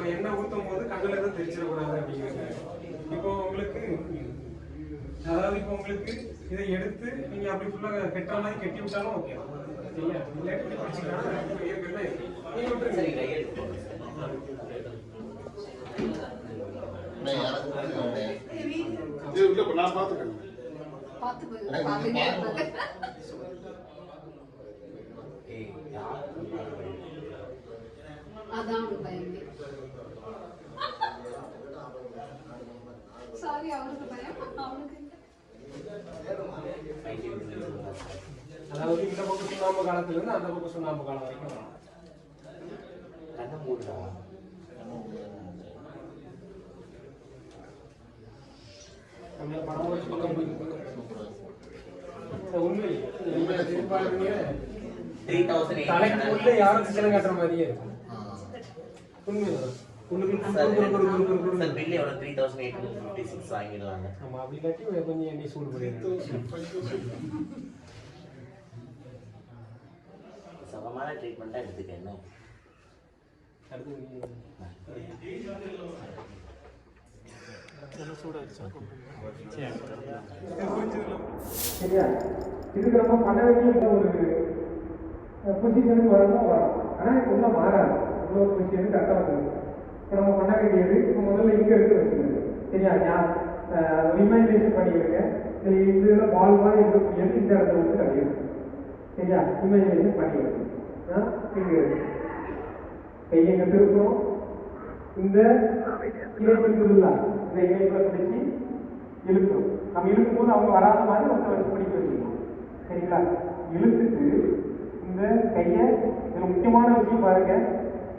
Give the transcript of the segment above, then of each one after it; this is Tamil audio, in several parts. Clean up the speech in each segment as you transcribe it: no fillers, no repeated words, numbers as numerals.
நம்ம எண்ணெய் ஊற்றும் போது கண்ணில் எதுவும் தெரிச்சிடக்கூடாது அப்படிங்கிறது. இப்போ உங்களுக்கு அதாவது இப்போ உங்களுக்கு இதை எடுத்து நீங்க அப்படி ஃபுல்லாக கெட்டுற மாதிரி கெட்டி விட்டாலும் ஓகே. சரியா? இல்லாட்டி பிடிச்சிக்கலாம். ஏற்கனவே நீங்க விட்டுருங்க. நான் பார்த்துக்கிறேன். அதான் பயம். சாரி, அவருக்கு பயம், அவனுக்கு அதாவது இந்த பக்கம் சுண்ணாம்பு காலத்துல இருந்து அந்த பக்கம் சுண்ணாம்பு காலம் வரைக்கும் தலைக்குள்ள யாரும் சிக்கனம் காட்டுற மாதிரியே இருக்கும். உண்மைதான். ஆமா, அப்படி இல்லாட்டி கொஞ்சம் எண்ணெய் சூடு பண்ணிடுறேன். சுகமான ட்ரீட்மெண்ட்டாக எடுத்துக்க என்ன சரியா? இதுக்கு நம்ம பண்ண வேண்டிய ஒரு பொசிஷனுக்கு வரணும் வரும். ஆனால் உள்ள மாறாது. உள்ள ஒரு பொசிஷனுக்கு கரெக்டாக வந்துடும். இப்போ நம்ம பண்ண வேண்டியது இப்போ முதல்ல இங்கே எடுத்து வச்சுக்கிறது. சரியா? இமேஜினேஷன் பண்ணிக்கிறேன். இதுல பால் மாதிரி இருக்கக்கூடியது இந்த இடத்துல வந்து கிடையாது. சரியா? இமேஜினேஷன் பண்ணிக்கிறது. கையை எங்க திருப்போம். இந்த இணைப்புல இந்த இணைப்புல பிடிச்சி இழுக்கிறோம். நம்ம இழுக்கும் போது அவங்க வராத மாதிரி ஒருத்தர் வச்சு பிடிக்க வச்சுக்கணும். சரிங்களா? இழுத்துட்டு இந்த கையை, இதுல முக்கியமான விஷயம் பாருங்க,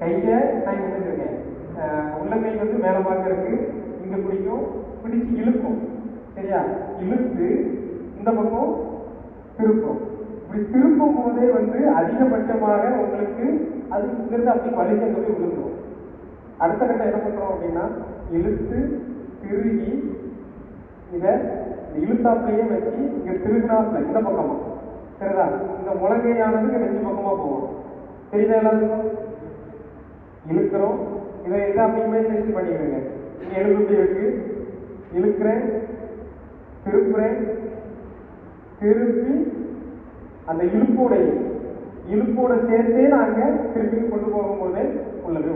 கையை நான் இங்க வச்சிருக்கேன். உள்ளங்கை வந்து மேல பார்க்கறதுக்கு இங்க பிடிக்கும், பிடிச்சு இழுக்கும். சரியா? இழுத்து இந்த பக்கம் திருப்போம். இப்படி திருப்பும் போதே வந்து அதிகபட்சமாக உங்களுக்கு அது இங்கிருந்து அப்படி வலிக்க போய் விழுந்துடும். அடுத்த கட்டம் என்ன பண்றோம் அப்படின்னா, இழுத்து திருகி இதை இழுத்தாப்பிலேயே வச்சு இங்க திருகினாப்புல இந்த பக்கமா சரிதா? இந்த முழங்கையானது நெஞ்சு பக்கமா போகும். தெரியுதா எல்லாத்துக்கும்? இழுக்கிறோம். இதை அப்படி இமேஜினேஷன் பண்ணிக்கிறேங்க. இங்க எழுபடி இருக்கு. இழுக்கிறேன், திருப்புறேன், திருப்பி அந்த இழுப்போட சேர்த்தே நாங்க திருப்பி கொண்டு போகும்போதே உள்ளது.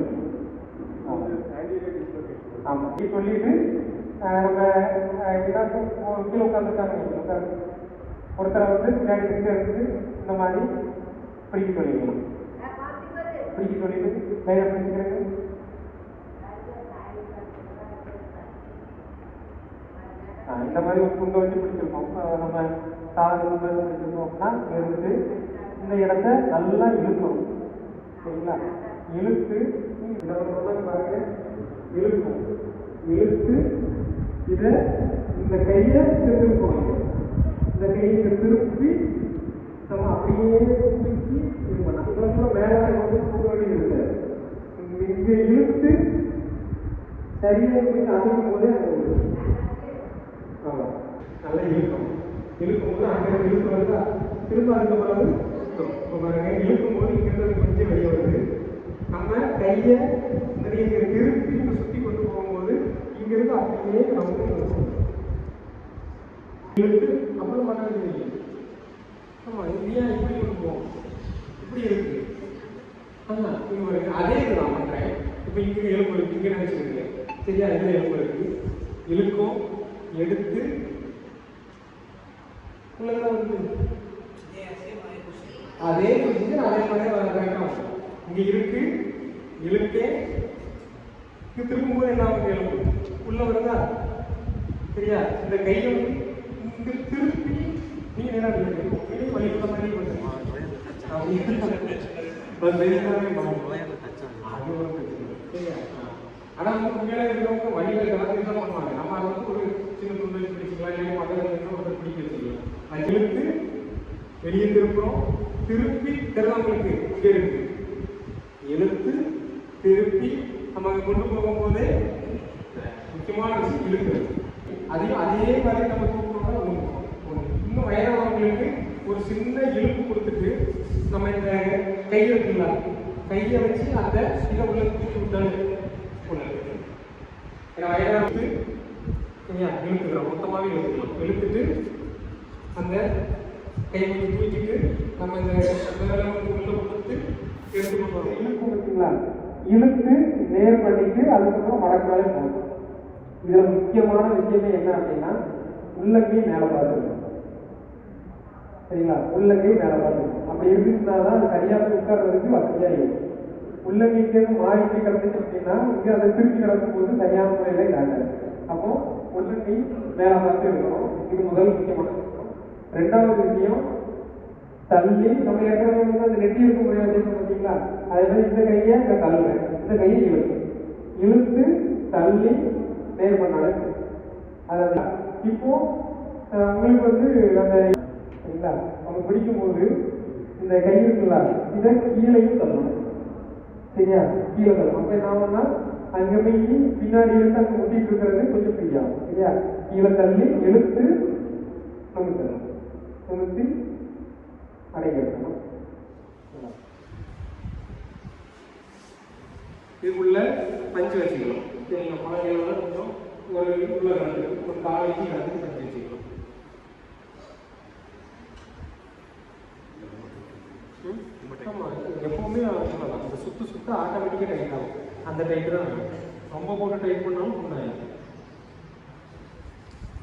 ஆமா, சொல்லிட்டு நம்ம கீழே உட்காந்துருக்காங்க. ஒருத்தரை வந்து பின்னாடி இருந்து இந்த மாதிரி பிடிக்க சொல்லிக்கலாம். பிடிக்க சொல்லிட்டு வேற பிடிச்சிக்கிறேங்க. இந்த மாதிரி ஒரு துண்டை வச்சு பிடிச்சிருக்கோம். நம்ம சாதனை பிடிச்சிருக்கோம்னா இருந்து இந்த இடத்த நல்லா இழுக்கணும். சரிங்களா? இழுத்து பாருங்க, இழுக்கும். இழுத்து இதை இந்த கையை திருப்பணும். இந்த கையை திருப்பி நம்ம அப்படியே தூக்கி இது பண்ணலாம். இவ்வளோ மேலே வந்து போக வேண்டியது. இங்க இழுத்து சரியாக போய் அசைக்கும் போதே நல்லா இழுக்கும். இழுக்கும் போது அங்கே இழுக்கு வருதா, திரும்ப அதுக்கு பிறகு இழுக்கும் போது இங்கிருந்து கொஞ்சம் வெளியே வருது. நம்ம கையை இங்க திருப்பி இப்போ சுற்றி கொண்டு போகும்போது இங்கிருந்து அப்படியே நம்ம இழுத்து அப்புறம் பண்ண வேண்டியது. ஆமா, இது ஏன் இப்படி கொண்டு போவோம்? இப்படி இருக்கு. அதே இது நான் பண்றேன். இப்போ இங்க எலும்பு இருக்கு, இங்க நினைச்சிருக்கீங்க. சரியா? இதுல எலும்பு இருக்கு. இழுக்கும், எடுத்து அதே பொசிஷன் அதே மாதிரி கரெக்டாக இங்க இருக்கு. இழுக்கே திரும்பும் போது என்ன ஆகும்? எலும்பு உள்ள வருதா? சரியா? இந்த கையை இங்க திருப்பி நீ நேரம் வலிக்கிற மாதிரி பண்ணுமா? ஆனா நமக்கு மேலே இருக்கிறவங்க வழிகள் கலந்து என்ன பண்ணுவாங்க? நம்ம அதை வந்து ஒரு சின்ன துண்டு பிடிச்சிக்கலாம், இல்லை மகளிர் ஒருத்தர் பிடிக்க வச்சுக்கலாம். அது இழுத்து வெளியே திருப்புறோம். திருப்பி திறந்தவங்களுக்கு இங்கே இருக்கு. இழுத்து திருப்பி நம்ம அங்கே கொண்டு போகும்போதே முக்கியமான விஷயம் இழுக்கிறது. அதையும் அதே மாதிரி நம்ம தூக்கணும்னா இன்னும் வயதானவங்களுக்கு ஒரு சின்ன இழுப்பு கொடுத்துட்டு நம்ம இந்த கையை இருக்குங்களா, கையை வச்சு அந்த இதை உள்ள தூக்கி விட்டாலும் ஒன்று. ஏன்னா வயதாக வந்து இழுத்துக்கிறோம், மொத்தமாகவே இழுத்துக்கிறோம். இழுத்துட்டு அந்த கையை கொஞ்சம் தூக்கிட்டு நம்ம இந்த வேலை வந்து உள்ள கொடுத்து எடுத்துட்டு போகிறோம். இழுக்கும் பார்த்தீங்களா, இழுத்து நேர் பண்ணிட்டு அதுக்கப்புறம் மடக்காலே போகணும். இதில் முக்கியமான விஷயமே என்ன அப்படின்னா உள்ளங்கை மேலே பார்த்துக்கணும். சரிங்களா, உள்ளங்கை மேலே பார்த்துக்கணும். அப்படி இருந்துச்சுன்னா தான் அது சரியாக போய் உட்கார்றதுக்கு வசதியாக இருக்கும். உள்ளங்கைக்கு மாறிட்டு கிடந்துச்சு அப்படின்னா இங்கே அதை திருப்பி கிடக்கும் போது சரியான முறையில் இதாகாது. அப்போ உள்ளங்கை மேலே பார்த்து இருக்கணும். இது முதல் முக்கியமான விஷயம். ரெண்டாவது விஷயம், தள்ளி நம்ம ஏற்கனவே வந்து அந்த நெட்டி இருக்க முடியாது பார்த்தீங்களா, அதே மாதிரி இந்த கையை இங்கே தள்ளுறேன், இந்த கையை இழுத்து தள்ளி நேர் பண்ணாலே அதாவது இப்போ உங்களுக்கு வந்து அந்த சரிங்களா அவங்க பிடிக்கும் போது இந்த கை இருக்குல்ல இதை கீழையும் தள்ளணும். சரியா, கீழே தள்ளணும். அப்போ என்ன ஆகும்னா அங்கே போய் பின்னாடி இருந்து அங்கே ஒட்டிட்டு இருக்கிறது கொஞ்சம் ஃப்ரீயாகும். சரியா, கீழே தள்ளி இழுத்து நமக்கு நிறுத்தி அடைக்கணும். இதுக்குள்ள பஞ்சு வச்சுக்கணும். சரிங்களா, குழந்தைகளோட கொஞ்சம் ஒரு உள்ள கலந்து ஒரு காலைக்கு கலந்து பஞ்சு வச்சுக்கணும். ஆமாம், எப்பவுமே சொல்லலாம். அந்த சுத்த ஆட்டோமேட்டிக்காக டைட் ஆகும். அந்த டைட்டு தான் ரொம்ப போட்டு டைட் பண்ணாலும் புண்ணாயிடும்.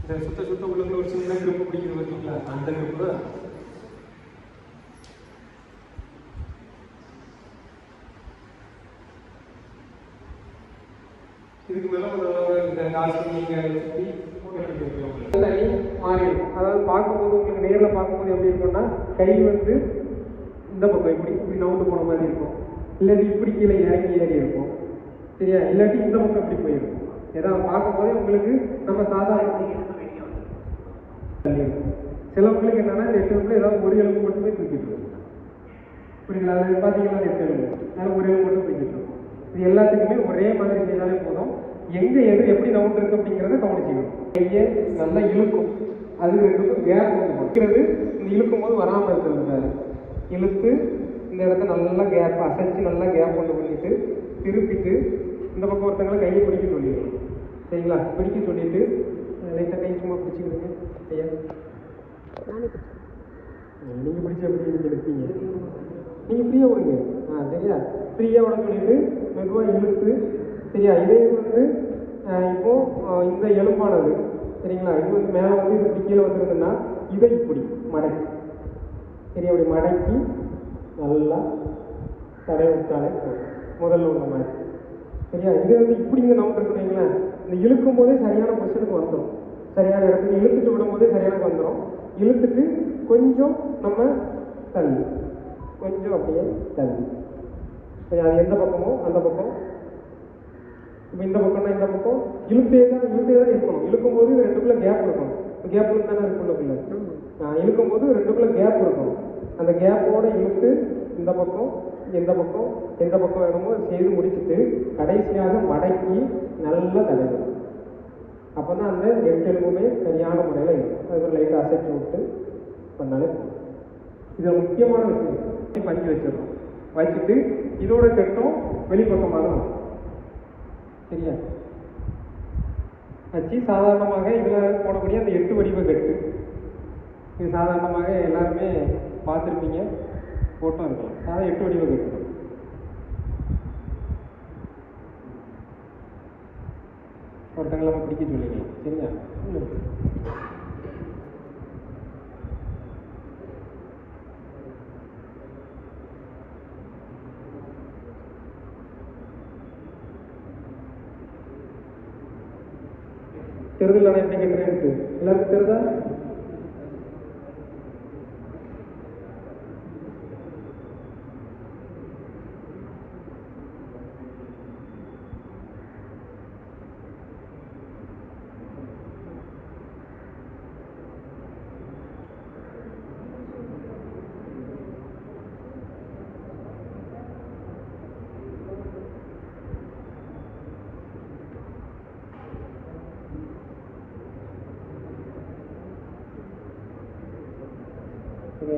இந்த சுத்த உள்ளுக்குள்ள ஒரு சின்ன கிரிப்பு பிடிக்கிறது பார்த்தீங்களா, அந்த கிரிப்பு தான். இதுக்கு மேலே இந்த காசு நீங்கள் தனி மாறி இருக்கும். அதாவது பார்க்கும்போது உங்களுக்கு நேரில் பார்க்கும்போது எப்படி இருக்கும்னா கை வந்து இந்த பக்கம் இப்படி நவுண்டு போன மாதிரி இருக்கும், இல்லாட்டி இப்படி கீழே ஏறி இருக்கும். சரியா, இல்லாட்டி இந்த பக்கம் இப்படி போயிருக்கும். ஏதாவது பார்க்கும்போதே உங்களுக்கு நம்ம சாதாரண சிலவங்களுக்கு என்னன்னா இந்த 8 எலும்புல ஏதாவது ஒரு எலும்பு மட்டுமே தூக்கிட்டு இருக்கும். புரியுங்களா, அது பார்த்தீங்கன்னா 8 எலும்பு அதனால ஒரு எலும்பு மட்டும் தூக்கிட்டு இருக்கும். இது எல்லாத்துக்குமே ஒரே மாதிரி செய்தாலே போதும். எங்க எது எப்படி நவுண்டு இருக்கு அப்படிங்கிறத கவனிச்சுக்கணும். கையை நல்லா இழுக்கும், அது ரெண்டுக்கும் கேப் வந்து வைக்கிறது. இந்த இழுக்கும் போது வராமல் இருக்கிறது இழுத்து இந்த இடத்த நல்லா கேப் அசைச்சு நல்லா கேப் கொண்டு பண்ணிட்டு திருப்பிட்டு இந்த பக்கம் ஒருத்தங்களை கையை பிடிக்க சொல்லிடணும். சரிங்களா, பிடிக்க சொல்லிட்டு லைட்டாக கை சும்மா பிடிச்சிக்கிடுங்க. ஐயா நீங்கள் பிடிச்சி எப்படி நீங்கள் எடுப்பீங்க, நீங்கள் ஃப்ரீயாக விடுங்க. சரியா, ஃப்ரீயாக விட சொல்லிட்டு மெதுவாக இழுத்து. சரியா, இதே வந்து இப்போது இந்த எலும்பானது சரிங்களா, இது வந்து மேலே வந்து இது இப்படி கீழே வந்துருக்குன்னா இதை இப்படி மடக்கி சரி அப்படி மடக்கி நல்லா தடை விட்டாலே முதல்ல உள்ள மாதிரி. சரியா, இது வந்து இப்படி இங்கே நம்ம இருக்குங்களேன், இந்த இழுக்கும் போதே சரியான பொசிஷனுக்கு வந்துடும். சரியான இடத்துக்கு இழுத்துட்டு விடும் போதே சரியான வந்துடும். இழுத்துட்டு கொஞ்சம் நம்ம தள்ளி கொஞ்சம் அப்படியே தள்ளி. சரி, அது எந்த பக்கமோ அந்த பக்கம். இப்போ இந்த பக்கம்னா இந்த பக்கம் இழுத்தே தான் இருக்கணும். இழுக்கும் போது இது ரெண்டுக்குள்ள கேப் இருக்கணும். கேப் தானே இருக்குள்ளக்குள்ள இழுக்கும் போது ரெண்டுக்குள்ள கேப் இருக்கணும். அந்த கேப்போட இழுத்து இந்த பக்கம் எந்த பக்கம் வேணுமோ செய்து முடிச்சுட்டு கடைசியாக மடக்கி நல்லா தலைவர். அப்போ தான் அந்த 8 எலும்புமே சரியான முறையில் இருக்கும். அது ஒரு லைட்டாக அசைச்சு விட்டு பண்ணாலே இது முக்கியமான விஷயம். பஞ்சு வச்சிடணும். வச்சுட்டு இதோட கட்டும் வெளிப்பக்கமாக தான். சரியா, வச்சு சாதாரணமாக இதில் போடக்கூடிய அந்த 8 வடிவ கட்டு இது சாதாரணமாக எல்லாருமே பார்த்துருப்பீங்க, போட்டோ இருக்கலாம். அதாவது 8 வடிவ கட்டு ஒருத்தங்களை நம்ம பிடிக்க சொல்லிக்கலாம். சரியா, தெரிதல் எப்படி கேட்குறேன் எல்லாருக்கும் தெரியுதா?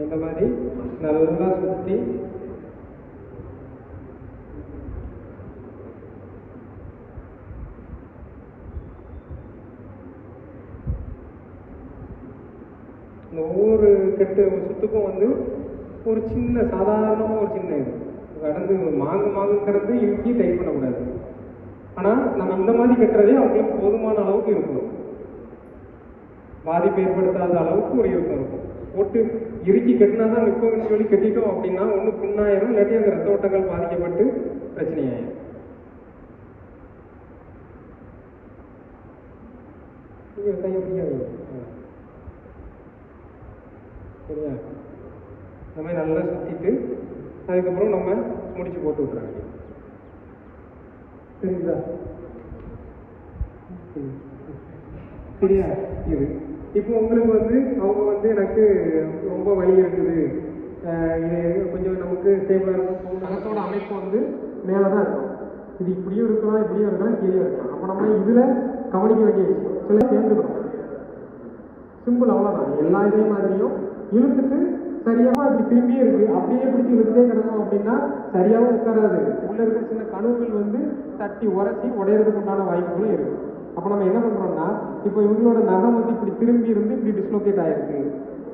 இந்த மாதிரி நல்லா சுற்றி இந்த ஒவ்வொரு கெட்டு சுத்துக்கும் வந்து ஒரு சின்ன சாதாரணமாக ஒரு சின்ன இது கடந்து மாங்கு கடந்து இறுக்கி டைட் பண்ணக்கூடாது. ஆனால் நம்ம இந்த மாதிரி கட்டுறதே அவங்களுக்கு போதுமான அளவுக்கு இருக்கும், பாதிப்பு ஏற்படுத்தாத அளவுக்கு ஒரு இறுக்கம் இருக்கும். போட்டு இறுக்கி கட்டினா தான் நிற்கும்னு சொல்லி கட்டிட்டோம் அப்படின்னா ஒன்று புண்ணாயிரும், இல்லாட்டி அந்த ரத்த ஓட்டங்கள் பாதிக்கப்பட்டு பிரச்சனையாயிரும். கையை ஃப்ரீயாக சரியா? இந்த மாதிரி நல்லா சுற்றிட்டு அதுக்கப்புறம் நம்ம முடிச்சு போட்டு விட்றாங்க. சரிங்களா? சரியா? இது இப்போ உங்களுக்கு வந்து அவங்க வந்து எனக்கு ரொம்ப வலி இருக்குது, இது கொஞ்சம் நமக்கு ஸ்டேபிளாக இருக்கும், நகத்தோட அமைப்பு வந்து மேலே தான் இருக்கும், இது இப்படியும் இருக்கலாம் இப்படியும் இருக்கலாம் கீழே இருக்கலாம். அப்போ நம்ம இதில் கவனிக்க வேண்டிய விஷயம் சில சேர்ந்துக்கணும். சிம்பிள், அவ்வளோதான். எல்லா இதே மாதிரியும் இழுத்துட்டு சரியாக இப்படி திரும்பியே இருக்கு, அப்படியே பிடிச்சி இழுத்தே கிடக்கும் அப்படின்னா சரியாகவும் உட்காராது. உள்ள இருக்கிற சின்ன கணுவுகள் வந்து தட்டி உரசி உடையிறதுக்கு உண்டான வாய்ப்புகளும் இருக்கு. அப்போ நம்ம என்ன பண்ணுறோம்னா, இப்போ இவங்களோட நகம் வந்து இப்படி திரும்பி இருந்து இப்படி டிஸ்லோகேட் ஆகிருக்கு,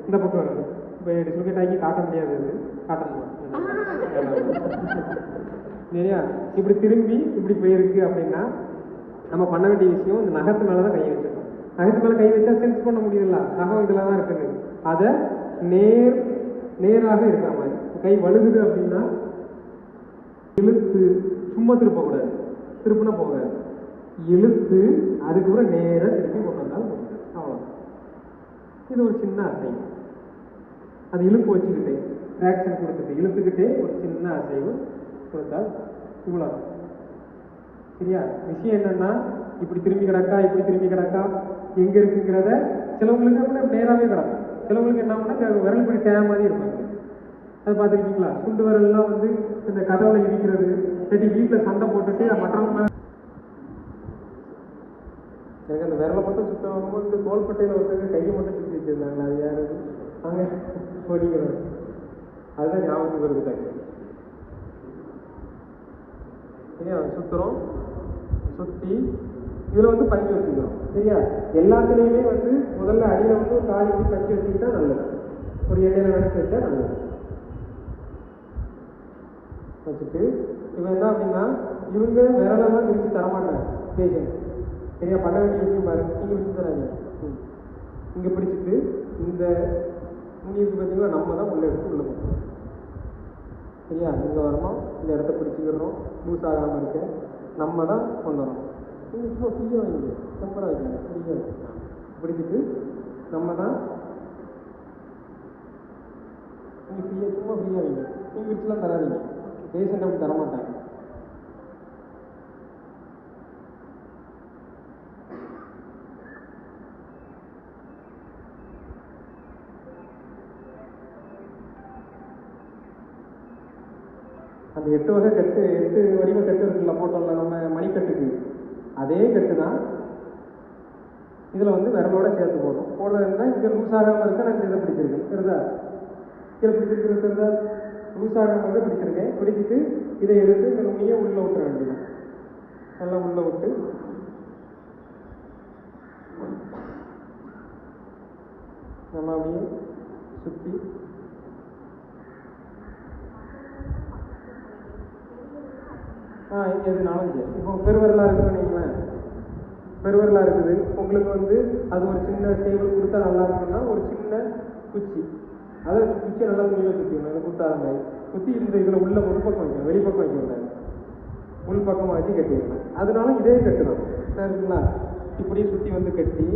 இந்த பக்கம் இருக்கு. இப்போ டிஸ்லோகேட் ஆகி காட்ட முடியாது, காட்டணும் சரியா? இப்படி திரும்பி இப்படி போயிருக்கு அப்படின்னா நம்ம பண்ண வேண்டிய விஷயம் இந்த நகத்து மேலே தான் கை வச்சிருக்கோம். நகத்து மேலே கை வச்சா சென்ஸ் பண்ண முடியல, நகம் இதில் தான் இருக்குது. அதை நேராக இருக்கிற மாதிரி கை வழுகுது அப்படின்னா இழுத்து சும்மா திருப்பக்கூடாது, திருப்பினா போகாது, இழுத்து அதுக்கப்புறம் நேராக திருப்பி கொண்டு வந்தாலும் போகுது. அவ்வளோதான். இது ஒரு சின்ன அசைவு. அது இழுப்பு வச்சுக்கிட்டே ட்ராக்ஷன் கொடுத்துட்டு இழுத்துக்கிட்டே ஒரு சின்ன அசைவு கொடுத்தால் இவ்வளோ. சரியா? விஷயம் என்னன்னா, இப்படி திரும்பி கிடக்கா இப்படி திரும்பி கிடக்கா எங்கே இருக்குங்கிறத சிலவங்களுக்கு கூட நேராகவே கிடக்கும். சிலவங்களுக்கு என்ன பண்ணா விரல் இப்படி டே மாதிரி இருக்கும். அது பார்த்துருக்கீங்களா? சுண்டு விரல்லாம் வந்து இந்த கதவுல இடிக்கிறது, சரி வீட்டில் சண்டை போட்டுட்டு மற்றவங்க எனக்கு அந்த விரலை மட்டும் சுத்தம் வாங்கும்போது இந்த தோள்பட்டையில் ஒருத்தருக்கு கையை மட்டும் சுற்றி வச்சிருந்தாங்க. அது யாரு? அங்கே சொல்லிக்கிறது. அதுதான் ஞாபகத்துக்கு வருது டக்கு. சரியா? சுற்றுறோம், சுற்றி இதில் வந்து பஞ்சு வச்சுக்கிறோம். சரியா? எல்லாத்துலேயுமே வந்து முதல்ல அடியில் வந்து ஒரு காலி இப்படி பஞ்சு வச்சுக்கிட்டா நல்லது, ஒரு எண்ணெயில் நினைச்சு வச்சா நல்லது. வச்சுட்டு இவன் என்ன அப்படின்னா இவங்க விரலெல்லாம் பிரித்து தரமாட்டாங்க பேஷண்ட். சரியா? பண்ண வேண்டிய விஷயம் பாருங்க, நீங்கள் பிடிச்சி தராதீங்க. இங்கே பிடிச்சிட்டு இந்த உங்களுக்கு பார்த்தீங்கன்னா நம்ம தான் உள்ளே எடுத்து உள்ளே போகணும். சரியா? இங்கே வரணும், இந்த இடத்த பிடிச்சிக்கிறோம், லூஸ் ஆகாமல் இருக்க நம்ம தான் கொண்டு வரணும். நீங்கள் சும்மா ஃப்ரீயாக வைங்க, டெம்பராக வைக்காங்க, ஃப்ரீயாக வைக்க பிடிச்சிட்டு நம்ம தான் நீங்கள் ஃப்ரீயாக சும்மா ஃப்ரீயாக வைங்க. நீங்கள் பிடிச்சலாம் தராதிங்க, பேஷண்ட் அப்படி தரமாட்டாங்க. அந்த 8 வகை கட்டு, 8 வடிவ கட்டு இருக்குல்ல போட்டோம்ல நம்ம மணிக்கட்டுக்கு, அதே கட்டு தான் இதில் வந்து விரலோட சேர்த்து போடணும். போடுறதுன்னா இங்கே லூஸ் ஆகாமல் இருக்க நான் இதை பிடிச்சிருக்கேன். தெரியுதா? கீழே பிடிச்சிருக்கிறது தெரியுதா? லூஸ் ஆகாமல் இருக்க பிடிச்சிருக்கேன். பிடிச்சிட்டு இதை எடுத்து இந்த நுண்ணியை உள்ளே விட்டுற வேண்டியது, நல்லா உள்ளே விட்டு நம்ம அப்படியே சுற்றி எதுனாலும் சரி. இப்போ பெருவரலாக இருக்குன்னு வைங்களேன், பெருவரலாக இருக்குது உங்களுக்கு வந்து அது ஒரு சின்ன ஸ்டேபிள் கொடுத்தா நல்லா இருக்குன்னா ஒரு சின்ன குச்சி, அதை குச்சியை நல்லா துணியில் சுற்றிக்கணும். அதை குத்தாத மாதிரி குத்தி இந்த இதில் உள்ள உள்பக்கம் வைக்கணும், வெளிப்பக்கம் வைக்கக்கூடாது, உள்பக்கமாக வச்சு கட்டிடணும். அதனால இதே கட்டு தான் சரிங்களா? இப்படியே சுற்றி வந்து கட்டி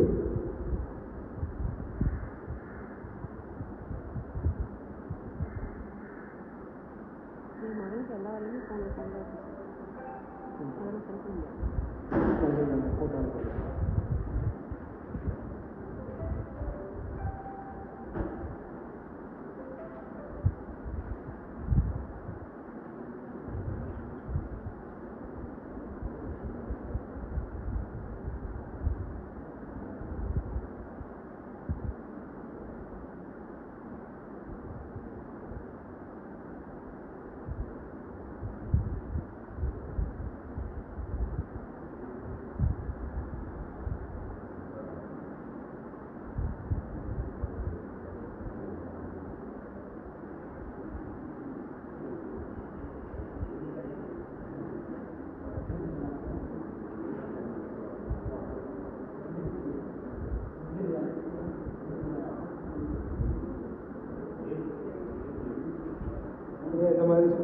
எல்லா வேலையுமே போட்டோ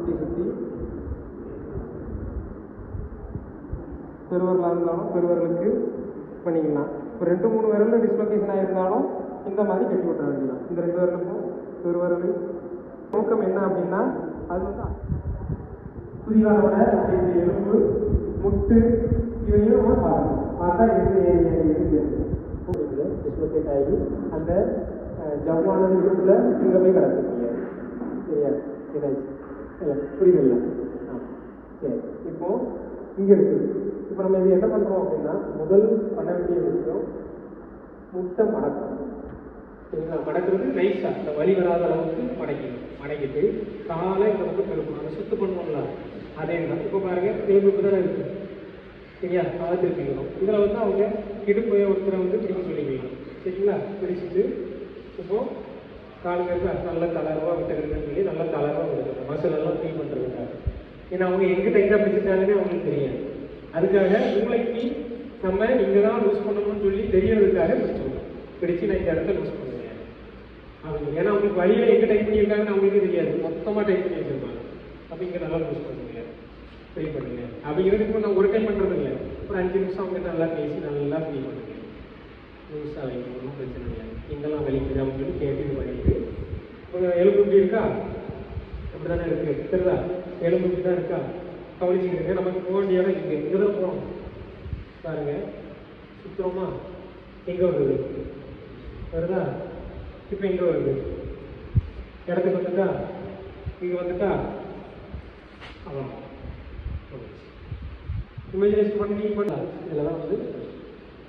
சுற்றி சுற்றி பெருவரலாக இருந்தாலும் பெருவரலுக்கு பண்ணிக்கலாம். இப்போ 2-3 விரலில் டிஸ்லொகேஷன் ஆகிருந்தாலும் இந்த மாதிரி கட்டி விட்டுற வேண்டியதான். இந்த 2 விரலுக்கும் பெருவரல் நோக்கம் என்ன அப்படின்னா அது வந்து குதிகாலோட இந்த எலும்பு முட்டு இவையும் நம்ம பார்க்கணும். பார்த்தா எந்த ஏரியா இருக்குது டிஸ்லொகேட் ஆகி அந்த ஜவ்வானது இடுப்பில் இங்கே போய் கிடக்க முடியாது. சரியா? ஏதாச்சும் இல்லை புரியுதில்ல? சரி, இப்போ இங்கே இருக்குது. இப்போ நம்ம இது என்ன பண்ணுறோம் அப்படின்னா முதல் பண்ண வேண்டிய விஷயம் முட்டை மடக்கணும். சரிங்களா? மடக்கிறது நைஸாக இந்த வலி வராத அளவுக்கு மடக்கணும். மடக்கிட்டு காலை இந்த பக்கம் திருப்பணும். அதை சுத்தம் பண்ணுவோம்ல அதே தான். இப்போ பாருங்கள் டேபிளுக்கு தானே இருக்குது. சரியா? அதை திருப்பிக்கணும். இதில் வந்து அவங்க இடுப்பை ஒருத்தரை வந்து பிடிக்க சொல்லிக்கலாம். சரிங்களா? பிடிச்சிட்டு இப்போ காலுக்கு நல்ல தளர்வாக விட்டுக்கிறதுன்னு சொல்லி நல்லா தளர்வாக விடுறது மசில் எல்லாம் ஃபீல் பண்ணுறதுக்காக. ஏன்னா அவங்க எங்கே டைட்டாக பிடிச்சிட்டாங்கன்னு அவங்களுக்கு தெரியாது. அதுக்காக மூளைக்கு நம்ம இங்கே தான் லூஸ் பண்ணணும்னு சொல்லி தெரியறதுக்காக பிடிச்சோம். பிடிச்சி நான் இந்த இடத்த லூஸ் பண்ணுவேன் அவங்க. ஏன்னா அவங்களுக்கு வழியில் எங்கே டைப் பண்ணியிருக்காங்கன்னு அவங்களுக்கு தெரியாது. மொத்தமாக டைப் பண்ணி வச்சிருப்பாங்க. அப்போ இங்கே நல்லா லூஸ் பண்ணுங்க, ஃப்ரீ பண்ணுங்க அப்படிங்கிறது. இப்போ நான் ஒரு டைம் பண்ணுறது இல்லை, ஒரு 5 நிமிஷம் அவங்க நல்லா பேசி நல்லா ஃப்ரீ பண்ணுங்க. லூஸாக வைங்க, ஒன்றும் பிரச்சனை இல்லை. இங்கெல்லாம் வலிக்குது அப்படின்னு சொல்லி கேட்டு இது பண்ணிட்டு எலும்பு இப்படி இருக்கா? அப்படி தானே இருக்குது. தெரியுதா? எலும்பு இப்படி தான் இருக்கா? கவனிச்சுக்கிட்டு நமக்கு போக வேண்டிய இடம் இங்கே இங்கே தான் போகணும். பாருங்க சுத்தமா எங்கே வருது? வருதா? இப்போ எங்கே வருது? இடத்துக்கு வந்துட்டா? இங்கே வந்துட்டா? அதான் இமேஜினேஷன் பண்ணி நீங்கள் பண்ணலாம். இதில் தான் வந்து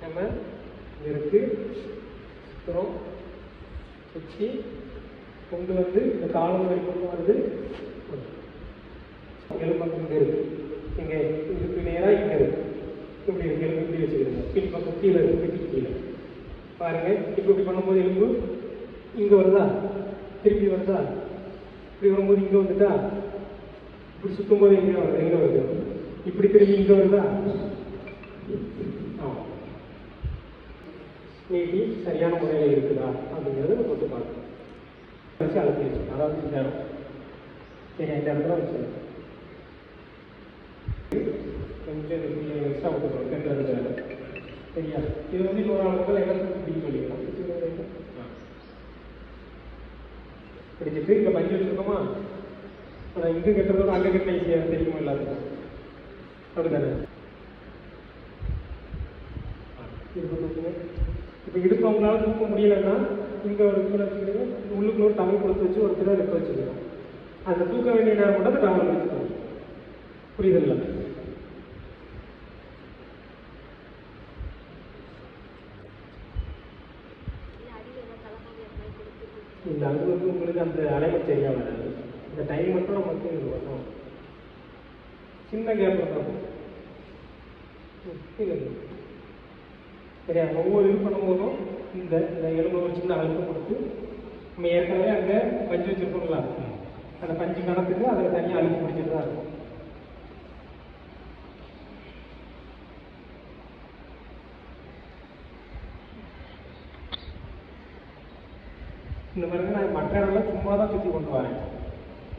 நம்ம இங்கே இருக்குது சுத்தம் சுற்றி கொண்டு வந்து இந்த காலம் வரை கொண்டு வருது. எலும்பு இங்கே இருக்குது. இங்கே இதுக்கு நேராக இங்கே இருக்குது. இப்படி இருக்கு. எலும்பு இப்படி வச்சுக்கிறோங்க. பின்பக்கம் கீழே இருக்குது. கீழே பாருங்க. இப்போ இப்படி பண்ணும்போது எலும்பு இங்கே வருதா? திருப்பி வருதா? இப்படி வரும்போது இங்கே வந்துட்டா? இப்படி சுற்றும் போது எங்கே வருது? எங்கே வருது? இப்படி திரும்பி இங்கே வருதா? ஆமாம். நீட்டி சரியான முறையில் இருக்குதா அப்படிங்கிறத நம்ம வந்து பார்க்கணும். வச்சு அழுத்தி வச்சு, அதாவது இந்த இடம் சரி இந்த இடத்துல வச்சு கொஞ்சம் எக்ஸ்ட்ரா விட்டுக்கணும். கட்டுறது சரியா? இது வந்து இன்னொரு ஆளுக்கு இடத்துக்கு பிடிக்க சொல்லிக்கலாம். பிடிச்சிட்டு இங்கே பஞ்சு வச்சுருக்கோமா? ஆனால் இங்கே கட்டுறதோட அங்கே கட்ட ஈஸியாக தெரியுமா எல்லாத்துக்கும்? அப்படித்தானே? இடுப்பு தூக்குங்க. இப்போ இடுப்பு அவங்களால தூக்க முடியலைன்னா இங்கே ஒரு கீழே வச்சுக்கிறீங்க. உள்ளுக்குள்ள ஒரு டவல் கொடுத்து வச்சு ஒரு திரை எடுத்து வச்சுக்கணும். அந்த தூக்க வேண்டிய நேரம் மட்டும் அந்த டவலை வச்சுக்கணும். புரியுதில்ல? இந்த அது வந்து உங்களுக்கு அந்த அலைமை சரியாக வராது. இந்த டைம் மட்டும் நமக்கு இது வரும். சின்ன கேப் இருக்கும். சரியா? ஒவ்வொரு இது பண்ணும்போதும் இந்த எலும்பு ஒரு சின்ன அழுத்தம் கொடுத்து நம்ம ஏற்கனவே அங்கே பஞ்சு வச்சுருக்கோங்களா? அந்த பஞ்சு கணத்துக்கு அதில் தனியாக அழுத்தி பிடிச்சிட்டு தான் இருக்கும். இந்த மாதிரி நான் மற்ற இடம்லாம் சும்மா தான் சுற்றி கொண்டு வரேன்.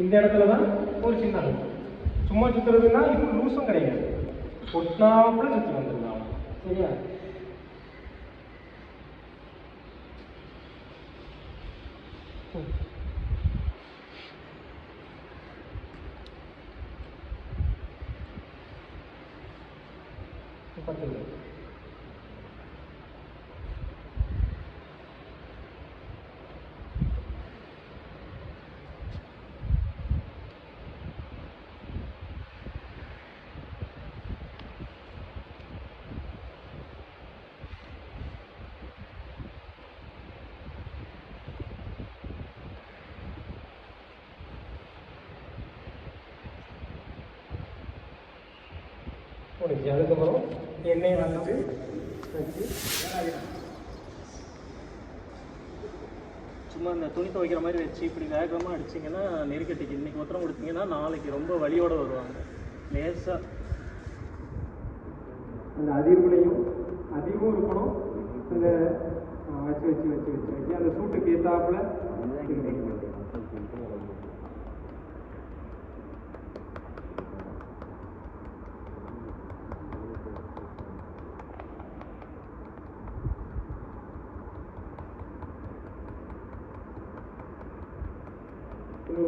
இந்த இடத்துல தான் ஒரு சின்ன அழுத்தம். சும்மா சுற்றுறதுன்னா இது லூஸும் கிடையாது. ஒட்டாப்புல சுற்றி வந்துருந்தாங்க. சரியா? பத்து முடிஞ்சு. அதுக்கப்புறம் எண்ணெயை வந்துட்டு வச்சு சும்மா இந்த துணி துவைக்கிற மாதிரி வச்சு இப்படி வேகமாக அடிச்சிங்கன்னா நெருக்கட்டிக்கு இன்றைக்கி உத்தரம் கொடுத்தீங்கன்னா நாளைக்கு ரொம்ப வலியோடு வருவாங்க. லேசாக அந்த அதிர்வுலையும் அதிர்வும் இருக்கணும். அந்த வச்சு வச்சு வச்சு வச்சு வச்சு அந்த சூட்டுக்கு ஏற்றாப்புல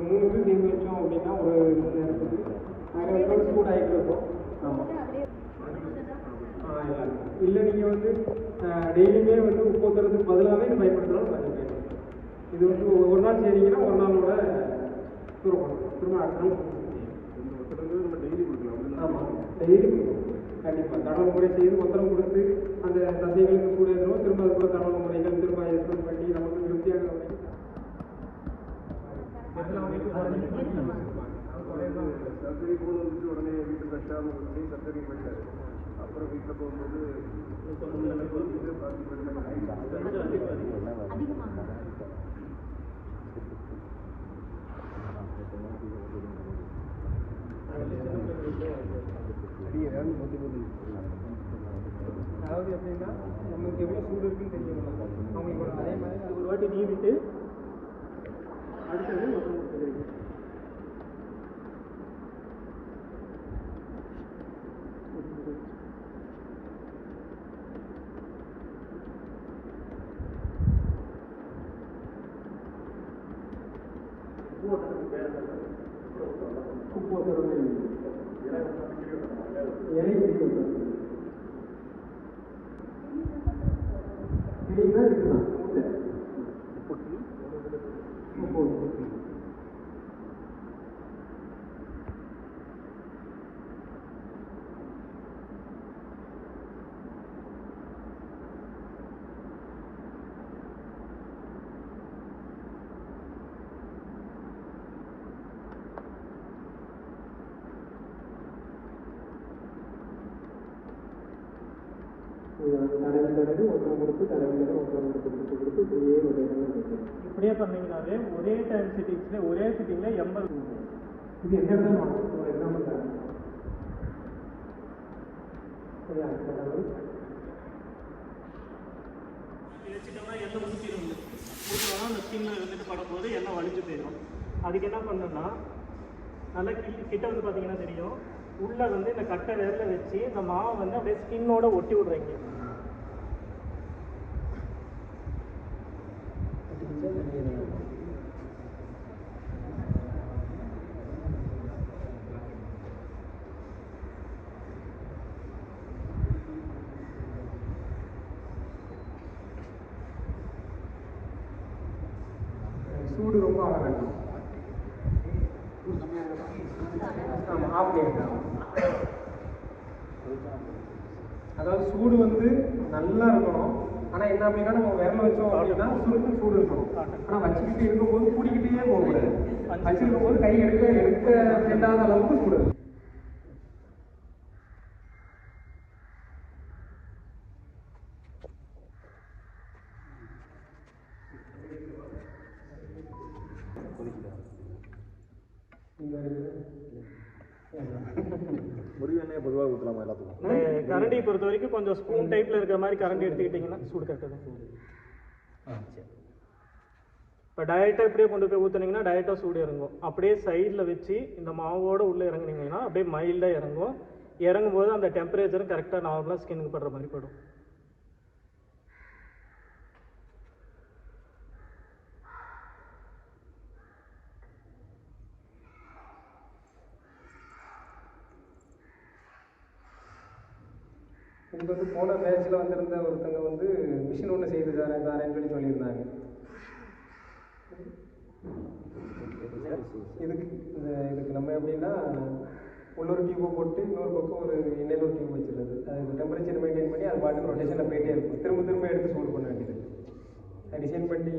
3 இது சேர்ந்து வச்சோம் அப்படின்னா ஒரு நேரத்துக்கு நாங்கள் சூட் ஆகிட்டு இருக்கோம். ஆமாம். இல்லை நீங்கள் வந்து டெய்லியுமே வந்து உப்பு ஊற்றுறதுக்கு பதிலாகவே இது பயன்படுத்தினாலும் பயன்படுத்தலாம். இது வந்து ஒரு நாள் செய்தீங்கன்னா ஒரு நாளோட தூரப்படும். திரும்ப அடுத்த நாள் நம்ம டெய்லி கொடுக்கலாம். ஆமாம், டெய்லி கொடுக்கலாம். கண்டிப்பாக தடவை முறை செய்து மொத்தம் கொடுத்து அந்த தசைகளுக்கு கூட இருக்கிறோம். திரும்ப அது கூட தடவை முறைகள் திரும்ப எக்ஸ்பிளைன் பண்ணி நமக்கு திருப்தியாக சர்ஜரி போது வந்துட்டு உடனே வீட்டு ஃப்ரெஷ்ஷாக வச்சு சர்ஜரி போயிட்டாரு. அப்புறம் வீட்டில் போகும்போது அதாவது எப்படின்னா நமக்கு எவ்வளோ சூடு இருக்குன்னு தெரியும். அவங்களுக்கு அதே மாதிரி ஒரு வாட்டி நீவிட்டு அடுத்தது மொத்தம் கொடுத்துருக்கு. இப்படியே பண்ணீங்கன்னாவே ஒரே டைம் சிட்டிங்ஸ்ல ஒரே சிட்டிங்ல 80. இது எந்த இடத்துல ஒரு எக்ஸாம்பிள் தரேன். வச்சுட்டோம்னா எண்ணெய் ஊற்றிடும். ஊற்றினா அந்த ஸ்கின்ல இருந்துட்டு படும்போது எண்ணெய் வலிஞ்சு போயிடும். அதுக்கு என்ன பண்ணணும்னா நல்லா கிட்ட வந்து பார்த்தீங்கன்னா தெரியும், உள்ளே வந்து இந்த கட்டை விரல வச்சு இந்த மாவை வந்து அப்படியே ஸ்கின்னோட ஒட்டி விடுறீங்க. சூடு ரொம்ப ஆக வேண்டாம். ஆமாம், ஆஃப் பண்ணியிருக்கேன். அதாவது சூடு வந்து நல்லா இருக்கணும். ஆனால் என்ன அப்படின்னா நம்ம விரல வச்சோம் அப்படின்னா சுருக்கு சூடு இருக்கணும். ஆனால் வச்சுக்கிட்டு இருக்கும்போது கூடிக்கிட்டே போகக்கூடாது. வச்சிருக்கும் போது கை எடுக்க வேண்டாத அளவுக்கு சூடு. முருகெண்ணெய் பொதுவாக ஊற்றலாமா எல்லாத்துக்கும்? கரண்டியை பொறுத்த வரைக்கும் கொஞ்சம் ஸ்பூன் டைப்ல இருக்கிற மாதிரி கரண்டி எடுத்துக்கிட்டிங்கன்னா சூடு கரெக்டாக தான். இப்போ டயட்டாக இப்படியே கொண்டு போய் ஊற்றுனீங்கன்னா டயட்டாக சூடு இறங்கும். அப்படியே சைடில் வச்சு இந்த மாவோடு உள்ளே இறங்குனீங்கன்னா அப்படியே மைல்டாக இறங்கும். இறங்கும்போது அந்த டெம்பரேச்சரும் கரெக்டாக நார்மலாக ஸ்கின்னுக்கு படுற மாதிரி படும். இது வந்து போன பேட்சில் வந்திருந்த ஒருத்தங்க வந்து மிஷின் ஒன்று செய்து தரேன்னு சொல்லி சொல்லியிருந்தாங்க. இதுக்கு நம்ம எப்படின்னா உள்ளொரு டியூப்பை போட்டு இன்னொரு பக்கம் ஒரு இன்னொரு டியூப் வச்சுருது. அது டெம்பரேச்சர் மெயின்டைன் பண்ணி அது பாட்டுக்கு ரொட்டேஷனில் போயிட்டே இருக்கும். திரும்ப எடுத்து சூடு பண்ண வேண்டியது. டிசைன் பண்ணி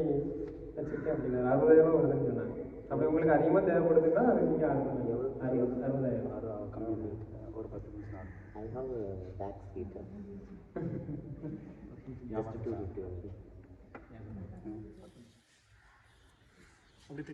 வச்சுருக்கேன் அப்படின்னா 60,000 வருதுன்னு சொன்னாங்க. அப்படி உங்களுக்கு அதிகமாக தேவைப்படுதுன்னா அது நீங்கள் ஆர்டர் பண்ணிக்கலாம். 60,000 கம்மி ஒரு 10 நிமிஷம். I have a back seat. Just 250 only.